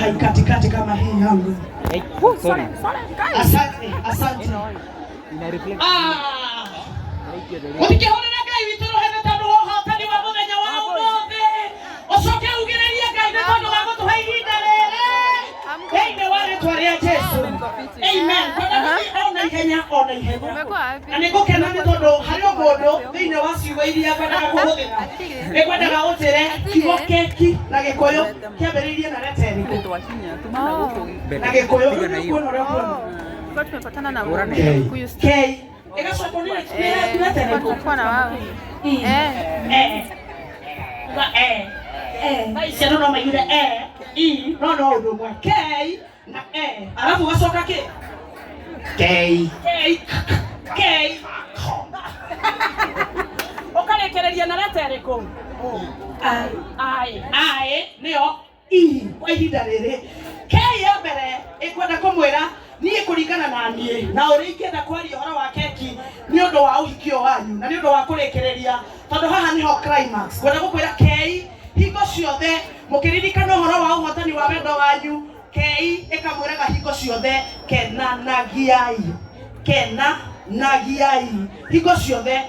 haikatikati kama hii yangu. Asante. Ukihona Ngai witũ rũhene tondũ wa ũhotani wa mũthenya wa ũmũthĩ. Ũcoke ugĩrĩrie Ngai nĩ tondũ wa gũtũhe ihinda rĩrĩ. Thĩinĩ wa rĩĩtwa rĩa Jesũ. Amen. Ona ihenya. Na nĩngũkena nĩ tondũ harĩ o mũndũ thĩinĩ wa ciugo iria ngwendaga kũhũthĩra. Nĩngwendaga ũnjĩre kiugo keki na Gĩkũyũ kĩambĩrĩirie na leta ĩrĩkũ. Na Gĩkũyũ kuona ũrĩa kuona. Kwa tumepatana na Gĩkũyũ. Ikacokonile leta ĩrĩkũ. kwa na wao. Maisha no maigire no ũndũ ũmwe K na alafu gacoka kĩ K ũkarekereria na leta ĩrĩkũ I nĩyo kwa ihinda rĩrĩ K ya mbere ĩkwenda kũmwĩra niĩ kũringana na niĩ na ũrĩa ingĩenda kwaria ũhoro wa keki nĩ ũndũ wa ũhikio wanyu na nĩ ũndũ wa kũrekereria tondũ haha nĩho climax kwenda gũkwĩra K hingo ciothe mũkĩririkana ũhoro wa ũhotani wa wendo wanyu K ĩkamwĩraga hingo ciothe kenanagiai hingo ciothe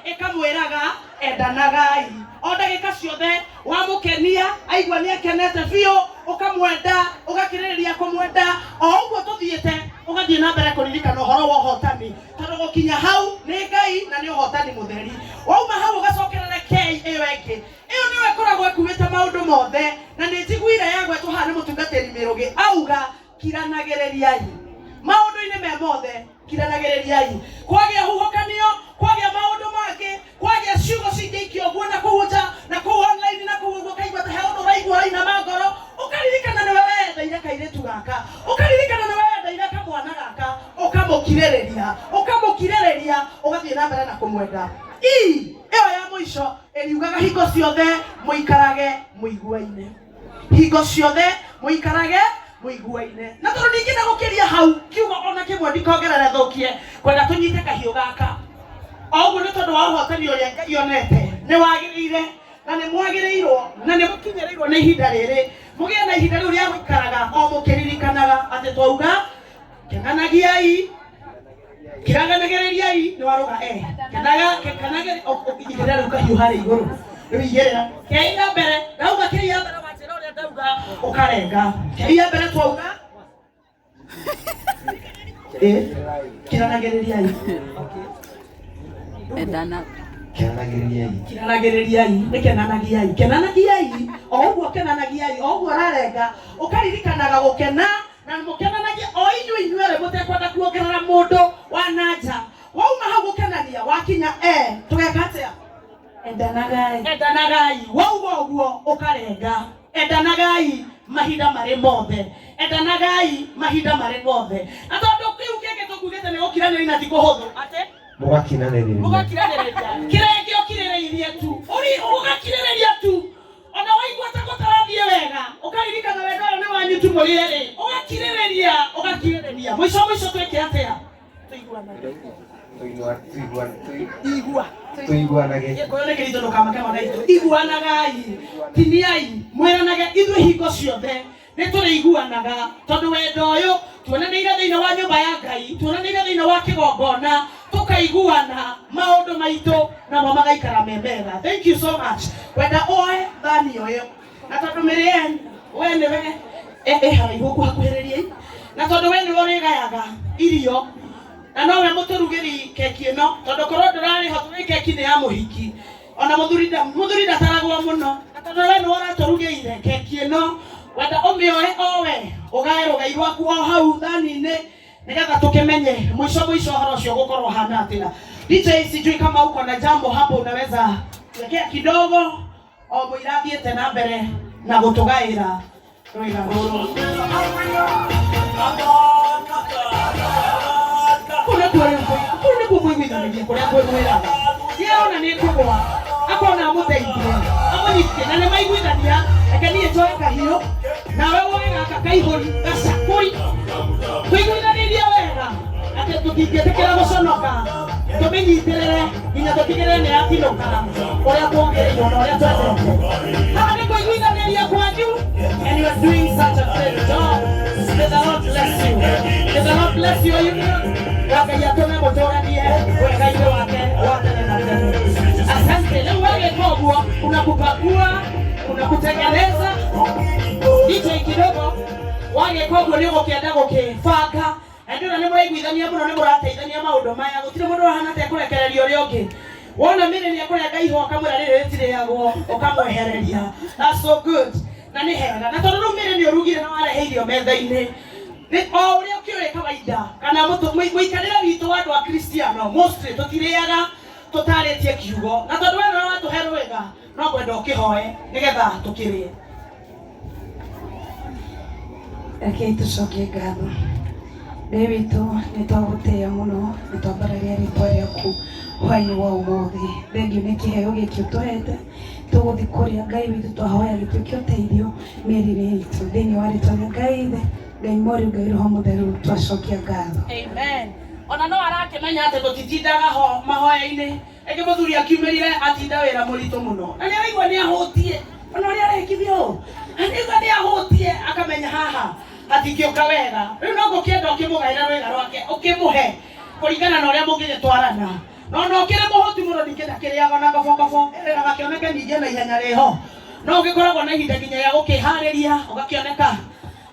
ĩkamwĩraga endanagai o ndagĩka ciothe wamũkenia aigua nĩ akenete biũ ũkamwenda ũgakĩrĩrĩria kũmwenda o ũguo tũthiĩte ũgathiĩ na mbere kũririkana ũhoro wa ũhotani tondũ gũkinya hau nĩ Ngai na nĩ ũhotani mũtheri wauma hau ũgacokerera K ĩyo ĩngĩ ĩyo nĩyo ĩkoragwo ĩkuĩte maũndũ mothe na nĩ njiguire yagwetwo haha nĩ mũtungatĩri Mĩrũgĩ auga kiranagĩrĩriai maũndũ-inĩ me mothe kiranagĩrĩriai kwagĩa huhokanio kwagĩa maũndũ mangĩ kwagĩa ciugo cingĩikio ũguo na kũhunja na kũu online na kũu ũguo kaigua ta he ũndũ ũraigua ũrainama ngoro ũkaririkana nĩwe wendeire kairĩtu gaka ũkaririkana nĩwe wendeire kamwana gaka ũkamũkirĩrĩria ũgathiĩ na mbere na kũmwenda ĩyo ya mũico ĩriugaga hingo ciothe mũikarage mũiguaine hingo ciothe mũikarage mũiguaine na tondũ ningĩ gũkĩria hau kiugo ona kĩmwe ndikongerere thũkie kwenda tũnyite kahiũ gaka ũguo nĩ tondũ wa ũhotani ũrĩa Ngai onete nĩ wagĩrĩire na nĩ mwagĩrĩirwo na nĩ mũkinyĩrĩirwo nĩ ihinda rĩrĩ mũgĩe na ihinda rĩu rĩa gũikaraga o mũkĩririkanaga atĩ twauga kenanagiai kiraganagĩrĩriai nĩ warũga kenanagiai ihinda rĩu kahiũ harĩ igũrũ rĩu igĩrĩra Kei ya mbere ndauga Kei ya mbere wanjĩra ũrĩa ndauga ũkarenga Kei ya mbere twauga kiranagĩrĩriai kenanagiai o ũguo kenanagiai o ũguo rarenga ũkaririkanaga gũkena na mũkenanagia o inyuĩ mũtekwenda kuongerera mũndũ wa nanja wauma hau gũkenania wakinya tũgeka atĩa endanagai wauga ũguo ũkarenga endanagai mahinda marĩ mothe na tondũ kĩu kĩngĩ tũkugĩte nĩ gũkiranĩria na thikũ hũthũ atĩ mũgakirĩrĩria kĩrenge ũkirĩrĩirie tu ũgakirĩrĩria tu ona waigua ta gũtarathiĩ wega ũkaririkana wendo ũyũ nĩ wanyu tu mũrĩ erĩ ũgakirĩrĩria mũico twĩke atĩa iguanagai tiniai mwĩranage ithuĩ hingo ciothe nĩ tũrĩiguanaga tondũ wendo ũyũ tuonanĩire thĩinĩ wa nyũmba ya Ngai tuonanĩire thĩinĩ wa kĩgongona tukaiguana maũndũ maitũ namo magaikara mega. Thank you so much wenda oe thani ũyũ na tondũ Miriam we nĩwe haraihu hakuhĩrĩria na tondũ we nĩwe ũrĩgayaga irio na nowe mũtũrugĩri keki ĩno tondũ korwo ndũrarĩ ho tũrĩ keki nĩ ya mũhiki ona mũthuri ndataragwo mũno na tondũ we nĩwe ũratũrugĩire keki ĩno wenda ũmĩoe owe ũgae rũgai rwaku o hau thani-inĩ nĩgetha tũkĩmenye mũico ũhoro ũcio gũkorwo hana atĩa. DJ sijui kama uko na jambo hapo unaweza kuwekea kidogo o mũira thiĩte na mbere na gũtũgaĩra rwĩga rũrũ kũrĩ kũmũiguithanĩria kũrĩa kwĩmwĩraga yona nĩ kũgũa akona amũteithie amũnyitie na nĩ maiguithania reke niĩ njoe kahiũ nawe woe gaka kaihũri gacakũi tũiguithanĩrie wega atĩ tũtingĩtĩkĩra gũconoka tũmĩnyitĩrĩre nginya tũtigĩrĩre nĩ yatinũka ũrĩa kwagĩrĩirwo na ũrĩa twendete haha nĩ kũiguithanĩria kwanyu And you are doing such a great job. May the Lord bless you. May the Lord bless you. Asante. Leo wale kwa unakupakua, unakutengeneza. DJ kidogo wale kwa leo ukienda ukifaka. Ndio nani mwe gwithania muno ni murateithania maundu maya gutire mundu hana te kurekereria uri ungi wona mire ni akore ngai ho kamura riri ritire yagwo ukamwehereria. That's so good. Na ni hega na tondu mire ni urugire na wareheirio metha-ini ni o uri ukiure kawaida kana mutu muikarira witu wandu wa Kristiano mostly tutiriaga tutaritie kiugo na tondu wena watuhe rwega no kwenda ukihoe nigetha tukirie. Reke tucokie ngatho. Ngai witũ nĩtwagũtĩĩa mũno, nĩtwambararia rĩtwa rĩaku hwaĩ-inĩ wa ũmũthĩ. Thengio nĩ kĩheo gĩkĩ ũtũhete tũgũthiĩ kũrĩa Ngai witũ twahoya gĩtuĩke ũteithio mĩrĩ-inĩ itũ thĩinĩ wa rĩtwa rĩa Ngai Ithe, Ngai Mwaria, Ngai Roho Mũtheru, twacokia ngatho. Amen. Ona no arakĩmenya atĩ tũtitindaga ho mahoya-inĩ. Ĩngĩ mũthuri akiumĩrire atinda wĩra mũritũ mũno na nĩaraigua nĩahũtie ona ũrĩa arekithio anaigua nĩahũtie akamenya haha atingĩũka wega. Rĩu no ngũkĩenda ũkĩmũgaĩra rwĩga rwake ũkĩmũhe kũringana na ũrĩa mũngĩgĩtwarana. No ũkĩrĩ mũhũti mũno ningĩ ndakĩrĩaga na gabogabo erĩra gakĩoneke ningĩ na ihenya rĩho. No ũgĩkoragwo na ihinda nginya ya gũkĩharĩria ũgakĩoneka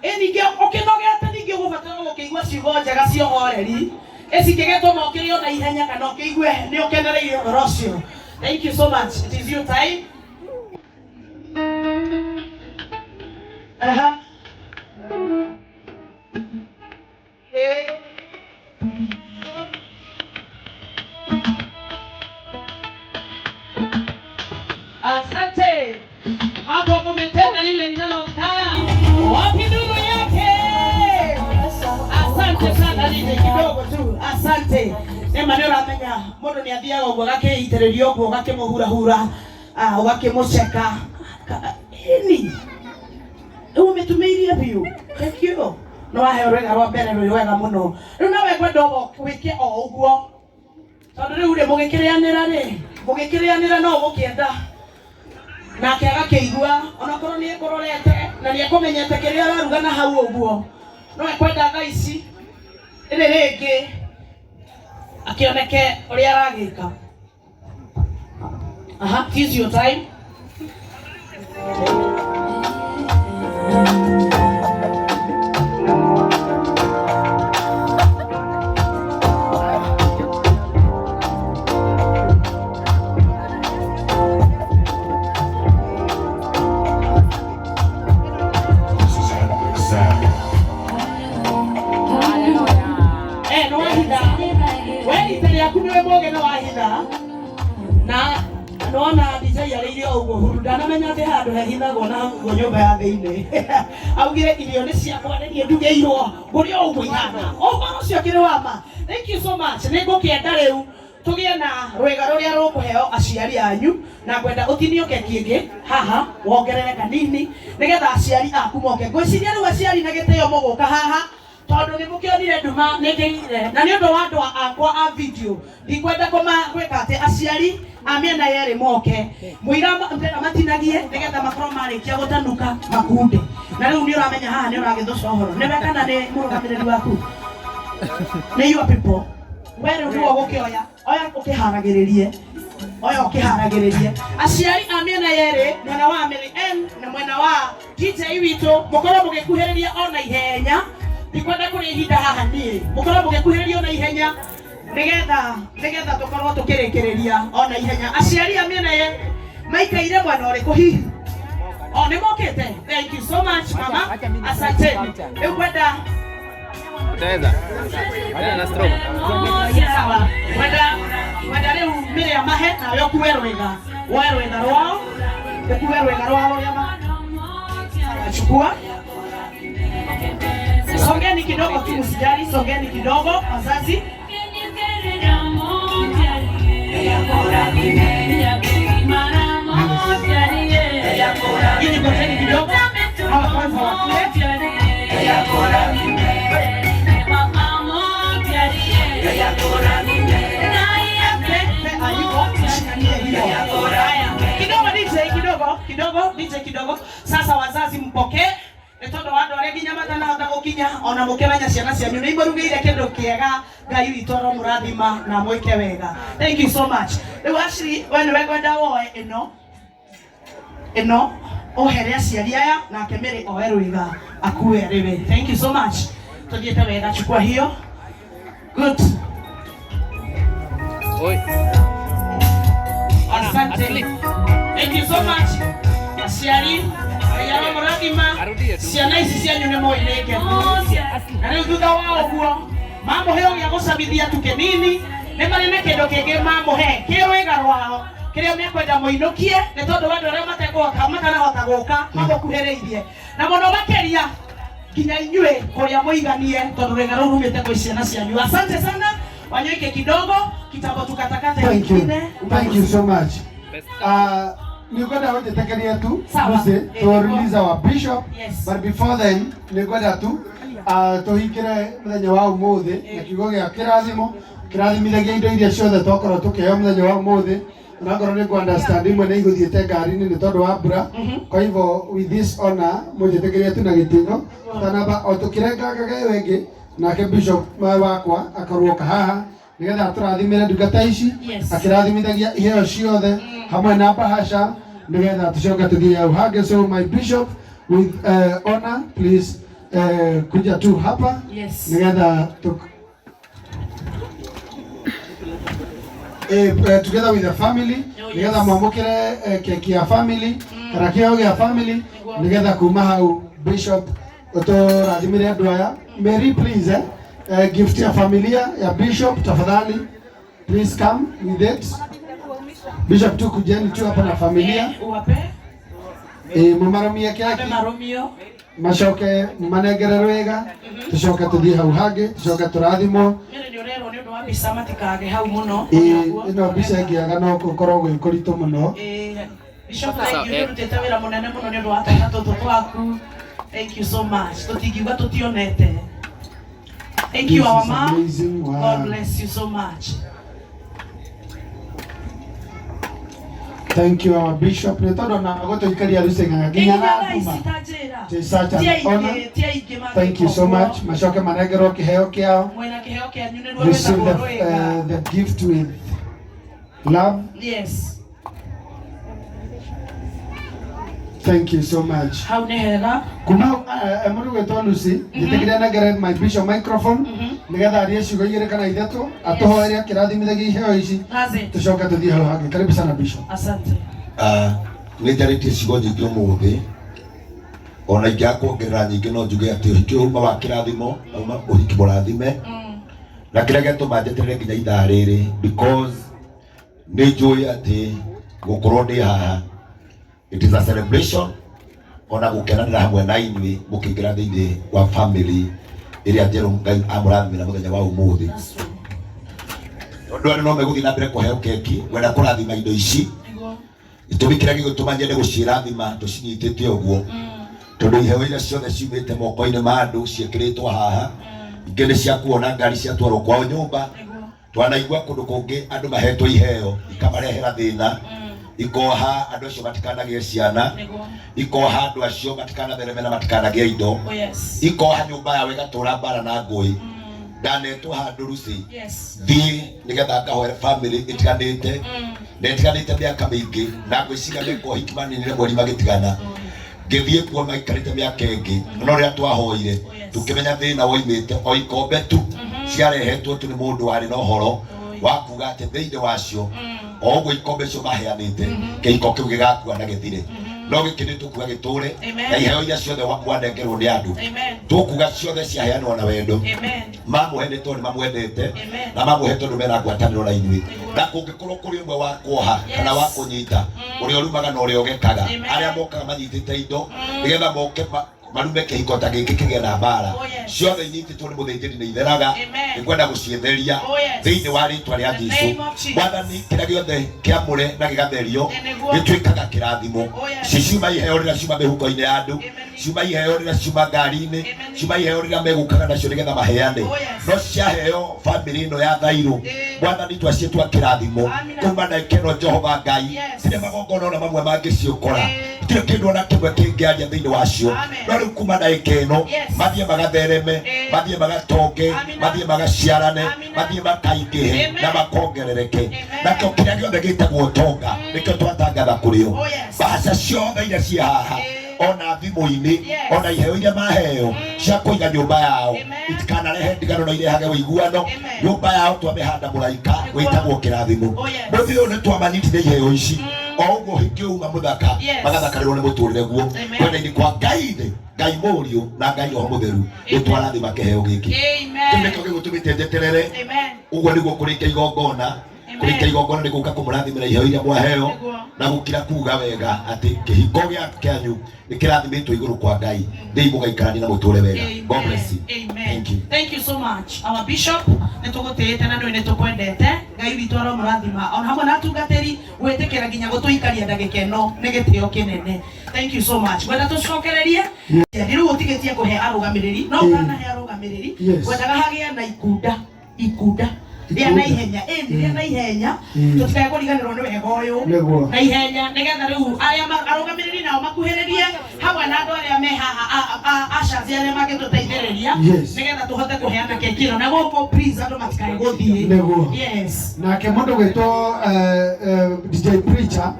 ningĩ ũkĩnogete ningĩ ũgũbatara gũkĩigua ciugo njega cia ũhoreri cingĩgĩtũma ũkĩrĩo na ihenya kana ũkĩigue nĩ ũkenereire ũhoro ũcio. Thank you so much. It is your time. Asante. Hapo mumetenda lile linalotaka. Wapi ndugu yake? Asante sana lile kidogo tu. Asante. Ema ndio ramenya mundu ni athiaga uguo gakiitererio uguo gakimuhura hura ugakimuceka. Ni umetumeirie biu. Thank you. No wahe rwega rwa mbere rwĩ wega muno. Rĩu nawe kwenda wĩke o ũguo. Tondũ rĩu rĩ mũgĩkĩrĩanĩra no ũgũkĩenda. Nake agakĩigua onakorwo nĩ ekũrorete na nĩ ekũmenyete kĩrĩa araruga na hau ũguo. No ekwenda thaa ici rĩrĩ rĩngĩ akĩoneke ũrĩa aragĩka. It is your time. Na nona DJ arĩirio ũguo huru ndanamenya atĩ handũ hehithagwo na nyũmba ya thĩinĩ. Augire irio nĩ ciakwa nĩ niĩ ndugĩirwo ngũrĩa ũguo ihana. Ũhoro ũcio kĩrĩ wa ma. Thank you so much. Nĩngũkĩenda rĩu tũgĩe na rwĩga rũrĩa rũkũheo aciari anyu na ngwenda ũtinio keki ĩngĩ haha wongerere kanini nĩgetha aciari aku moke. Ngwĩciria rĩu aciari na gĩtĩo mũgũka haha tondu nĩ mũkĩonire nduma nĩ ngĩire na nĩ ũndũ wa andũ akwa a video ndikwenda gwĩka atĩ aciari a mĩena yerĩ moke mũira matinagie nĩgetha makorwo marĩkia gũtanuka makunde. Na rĩu nĩ ũramenya haha nĩ ũragĩthũca ũhoro nĩwe kana nĩ mũrũgamĩrĩri waku nĩ your people. We rĩu nĩwe ũgũkĩoya oya ũkĩharagĩrĩrie aciari a mĩena yerĩ mwena wa Mary N na mwena wa DJ witũ mũkorwo mũgĩkuhĩrĩria ona ihenya. Ndikwenda kũrĩ ihinda haha niĩ mũkorwo mũgĩkuhĩrĩria ona ihenya nĩgetha tũkorwo tũkĩrĩkĩrĩria ona ihenya. Aciari a mĩena yerĩ maikaire mwena ũrĩkũ hihi? Nĩ mokĩte. Thank you so much mama. Asante. Rĩu kwenda utaweza na stroke sawa. Kwenda rĩu mĩrĩ amahe nawe ũkue rwĩga woe rwĩga rwao ũkue rwĩga rwao chukua. Songeni kidogo tu msijali, songeni kidogo wazazi. Ili ngojeni kidogo. Hawa kwanza wakule. Kidogo DJ kidogo. Sasa wazazi basi mpokee etondo wando arĩa nginya matanahota gũkinya ona mũkĩmenya ciana cianyu nĩ imũrugĩire kĩndũ kĩega Ngai witũ mũrathima na mwĩke wega. Thank you so much. Rĩu Ashley we nĩwe ngwenda woe ĩno ohere aciari aya nake Mary oe rũiga akue arĩwe. Thank you so much. Tũthiĩte wega, chukua hiyo. Good. Oi. Asante. Thank you so much. Aciari ayaro mũrathima ciana ici cianyu nĩ moirĩke. Na rĩu thutha wa ũguo mamũhe gĩa gũcabithia tu kĩnini nĩ marĩ na kĩndũ kĩngĩ mamũhe kĩrũiga rwao kĩrĩa mekwenda mũinũkie nĩ tondũ andũ arĩa matekũhota matanahota gũka mamũkuhĩrĩirie na mũno makĩria nginya inyuĩ kũrĩa mũiganie tondũ rwĩga rũu rumĩte kwĩ ciana cianyu. Asante sana. Wanyoike kidogo kitambo tukatakate. Thank you so much. Nikoda wote tekeria tu to release our bishop. Yes. But before then nikoda tu tuhikire muthenya wa umuthi na kiugo gĩa kĩrathimithagia indo iria ciothe twakorwo tukĩheo muthenya wa umuthi na ngoro nĩ ku understand imwe nĩ igũthiĩte ngari-inĩ nĩ tondũ wa mbura. Kwa hivyo with this honor mũnjĩtĩkĩrie tu na gĩtĩo tanamba o tũkĩrengangaga ĩyo ĩngĩ nake bishop wakwa akarũoka haha nigetha tũrathimĩre ndungata ici akĩrathimithagia iheo ciothe hamwe na bahasha nigetha tucoke tuthiĩ hau hangĩ. So my bishop with honor please kuja tu hapa nigetha together with the family nigetha mwamũkĩre keki ya family kana kĩheo gĩa family nigetha kuma hau bishop ũtũrathimĩre andũ aya. Mary please gift ya familia ya bishop tafadhali, please come with it. Bishop tu kujeni tu hapa na familia mumarumie keki macoke manengere rwega tucoke tuthie hau hangi tucoke turathimwo. Ino mbica ĩngĩaga no gũkorwo gwĩ kũritũ mũno. Thank you so much. Tutigiuga tutionete. Thank you our mom. Wow. God bless you so much. Thank you our bishop. Netondo na agotoikaria rusenga nginya na kuma. Such an honor. Thank you so much. Macoke manengerwo kĩheo kĩao. Receive the gift with love. Yes. Thank you so much. How nehera? Kuma emuru wetwa Lucy, ngitekire na get my bishop microphone. Nigetha arie ciugo igĩrĩ kana ithatũ atuhoere kĩrathimithagia iheo ici. Tucoke tuthie hau hangĩ. Karibu sana bishop. Asante. Nĩnjarĩtie ciugo nyingĩ ũmũthĩ. Ona ingĩakuongerera nyingĩ no njuge atĩ ũhiki ũma wa kĩrathimo uma ũhiki mũrathime. Na kĩrĩa gĩatũma njeterere nginya ithaa rĩrĩ because nĩ njũĩ atĩ gũkorwo ndĩ haha it is a celebration ona gukenanira hamwe na inyuĩ mũkĩingĩra thĩinĩ wa family ĩrĩa njerũ Ngai amũrathimĩra mũthenya wa ũmũthĩ. Andũ arĩa no megũthiĩ na mbere kũheo keki wenda kũrathima indo ici gĩtũmi kĩrĩa gĩgũtũma nyende gũciĩrathima tũcinyitĩte ũguo tondũ iheo iria ciothe ciumĩte moko-inĩ ma andũ ciĩkĩrĩtwo haha ingĩ nĩ cia kuona ngari ciatwarwo kwao nyũmba twanaigua kũndũ kũngĩ andũ mahetwo iheo ikamarehera thĩna ikoha andũ acio matikanagĩe ciana ikoha andũ acio matikanathereme na matikanagĩe indo ikoha nyũmba yao ĩgatũra mbara na ngũĩ ndanetwo handũ Lucy thiĩ nĩgetha ngahoere family ĩtiganĩte na ĩtiganĩte mĩaka mĩingĩ na ngwĩciria mĩaka ũhiki maninire mweri magĩtigana ngĩthiĩ kuo maikarĩte mĩaka ĩngĩ no rĩrĩa twahoire tũkĩmenya thĩna woimĩte o ikombe tu ciarehetwo tu nĩ mũndũ warĩ na ũhoro wa kuga atĩ thĩinĩ wacio o ũguo ikombe cio maheanĩte kĩhiko kĩu gĩgakua na gĩthire no gĩkĩ nĩ tũkuga gĩtũre na iheo iria ciothe mwanengerwo nĩ andũ tũkuga ciothe ciaheanwo na wendo mamũhe nĩ tondũ mamwendete na mamũhe tondũ mena ngwatanĩro na inyuĩ na kũngĩkorwo kũrĩ ũmwe wa kuoha kana wa kũnyita ũrĩa ũrumaga na ũrĩa ũgekaga arĩa mokaga manyitĩte indo nĩgetha moke marume kĩhiko ta gĩkĩ kĩgĩa na mbara ciothe inyitĩtwo nĩ mũthĩnjĩri nĩ itheraga nĩ kwenda gũciĩtheria thĩinĩ wa rĩtwa rĩa Jesũ. Mwathani kĩrĩa gĩothe kĩamũre na gĩgatherio gĩtuĩkaga kĩrathimo ciuma iheo rĩrĩa ciuma mĩhuko-inĩ ya andũ ciuma iheo rĩrĩa ciuma ngari-inĩ ciuma iheo rĩrĩa megũkaga nacio nĩgetha maheane no ciaheo famĩlĩ ĩno ya Thairũ Mwathani twaciĩtwa kĩrathimo kuma na ikeno Jehova Ngai tirĩ magongona ona mamwe mangĩciũkora ti gutire kindu na kimwe kingiaria thiini wacio no riu kuma ndagika ino mathie magathereme mathie magatonge mathie magaciarane mathie makaingihe na makongerereke nakio kiria giothe gitagwo tonga nikio twatangatha kurio mbaca ciothe iria cia haha ona thimu-ini ona iheo iria maheo cia kuiga nyumba yao itikanarehe ndigano na irehage wĩiguano nyumba yao twamĩhanda mũraika wĩtagwo kĩrathimo mũthĩ ũyũ nĩ twamanyitire iheo ici o ũguo hingĩuma mũthaka magathakarĩrwo nĩ mũtũrĩre guo kwenda-inĩ kwa Ngai mũriũ na Ngai Roho Mũtheru nĩtwarathima kĩheo gĩkĩ kĩu nĩkĩo gĩgũtũmĩte njeterere ũguo nĩguo kũrĩkia igongona kũrĩkia igongona nĩ gũka kũmũrathimĩra iheo iria mwaheo na gũkira kuga wega atĩ kĩhingo kĩanyu nĩ kĩrathimĩtwo igũrũ kwa Ngai thĩi mũgaikarania na mũtũre wega. God bless you. Thank you so much our bishop nĩtũgũtĩĩte na nĩ tũkwendete Ngai witũ aromũrathima ona hamwe na atungatĩri gwĩtĩkĩra nginya gũtũikaria ndagĩka ĩno nĩ gĩtĩo kĩnene. Thank you so much. Gwenda tũcokererie rĩu ũtigĩtie kũhe arũgamĩrĩri no ũkanahe arũgamĩrĩri wendaga hagĩa na ikunda ria na ihenya ria na ihenya tutikae kũriganĩrwo nĩ wega ũyũ na ihenya nĩgetha rĩu arĩa arũgamĩrĩri nao makuhĩrĩrie hamwe na andũ arĩa me haha acaci arĩa mangĩtũteithĩrĩria nĩgetha tũhote kũheana keki ĩno na gũkũ please andũ matikae gũthiĩ. Nake mũndũ gwĩtwo DJ Preacher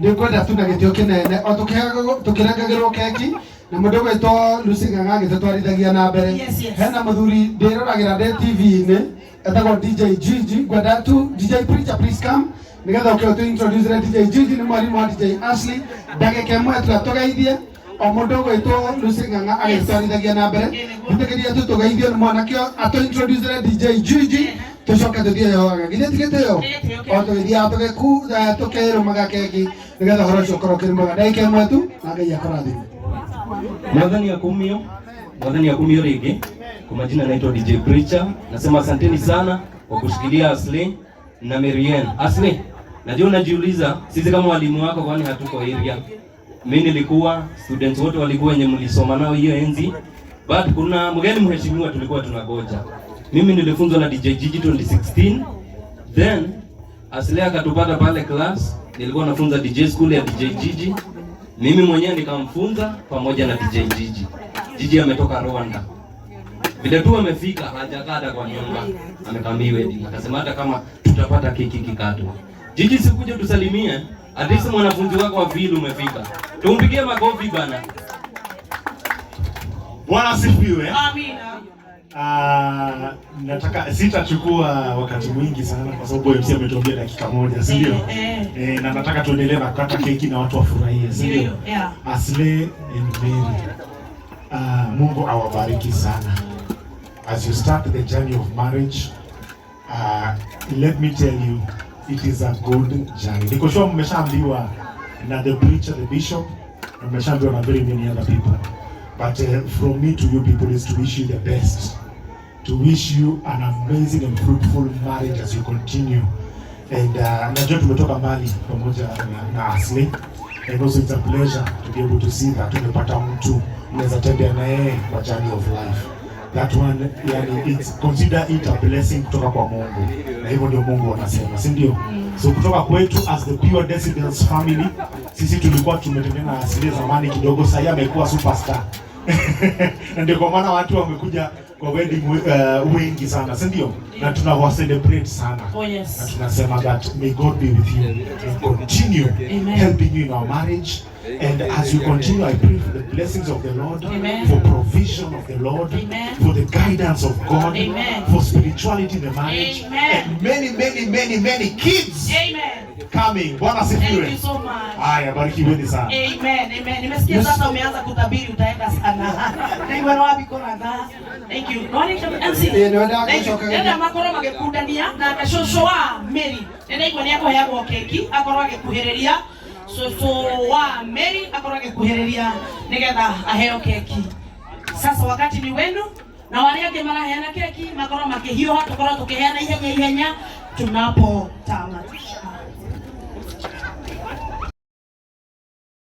nĩngwenda tu na gĩtĩo kĩnene o tũkĩrengagĩrwo keki na mũndũ gwĩtwo Lucy Ng'ang'a agĩtũtwarithagia na mbere. Hena mũthuri ndĩroragĩra ndĩ TV-inĩ etagwo DJ Gigi. Ngwenda tu DJ Preacher please come nĩgetha ũkĩo tu introduce DJ Gigi nĩ mwarimũ wa DJ Ashley ndagĩka ĩmwe tũgeithie o mũndũ gwĩtwo Lucy Ng'ang'a agĩtũtwarithagia na mbere ndĩkĩria tu tũgeithie nĩ mwanake atũ introduce DJ Gigi tucoke tuthiĩ yoga githĩ tigĩtĩo o tũgĩthiaga tũkĩrũmaga keki nĩgetha ũhoro ũcio ũkorwo ũkĩrĩ mwega ndagĩka ĩmwe tu na Ngai akũrathime. Mwathani akumio rĩngĩ. Kwa majina naitwa DJ Preacher. Nasema asanteni sana kwa kushikilia Ashley na Marian. Ashley, najua unajiuliza sisi kama walimu wako kwani hatuko area. Mimi nilikuwa, students wote walikuwa wenye mlisoma nao hiyo enzi. But kuna mgeni mheshimiwa tulikuwa tunagoja. Mimi nilifunzwa na DJ Gigi 2016. Then Ashley akatupata pale class. Nilikuwa nafunza DJ school ya DJ Gigi. Mimi mwenyewe nikamfunza pamoja na DJ Gigi. Gigi ametoka Rwanda. Vile tu amefika hajakada kwa nyumba, amekambi wedding. Akasema hata kama tutapata keki kikatwa. Gigi sikuja tusalimie, at least mwanafunzi wako wa vile umefika. Tumpigie makofi bana. Bwana asifiwe. Amina. Nataka sitachukua wakati mwingi sana kwa sababu MC ametuambia dakika moja, si ndio? Na nataka tuendelee na kukata keki na watu wafurahie, si ndio? Ashley and Mary. Mungu awabariki sana. As you start the journey of marriage, let me tell you, it is a good journey. Niko sure mmeshaambiwa na the preacher, the bishop, na mmeshaambiwa na very many other people. But from me to you people is to wish you the best. To wish you an amazing and fruitful marriage as you continue. And najua tumetoka mbali pamoja na Ashley. And also it's a pleasure to be able to see that tumepata mtu mnaweza tembea na yeye kwa journey of life. That one, yani, consider it a blessing kutoka kwa Mungu. Na hivyo ndio Mungu anasema, si ndio? So kutoka kwetu as the Pure Decibels family, sisi tulikuwa tumetembea na Ashley zamani kidogo, sasa amekuwa superstar. Na ndio kwa maana watu wamekuja kwa wedding wengi sana, si ndio? Na tunawa celebrate sana. Na tunasema that may God be with you and continue helping you in our marriage. And as you continue, I pray for the blessings of the Lord, for provision of the Lord, for the guidance of God, for spirituality in the marriage, and many kids coming. Bwana asifiwe. Thank you so much. Haya, barikiweni sana. Amen. Nimesikia sasa umeanza kutabiri utaenda sana. Ndio wapi kona da. Thank you. Nani MC? Nenda makoro magekundania na kashosho wa Mary. Nenda iko ni yako yako keki, akorwa gekuhereria. So wa Mary akorwa gekuhereria nigetha aheo keki. Sasa wakati ni wenu na wale ambao maraheana keki makoro makihio hata korwa tukiheana ihenya tunapotama.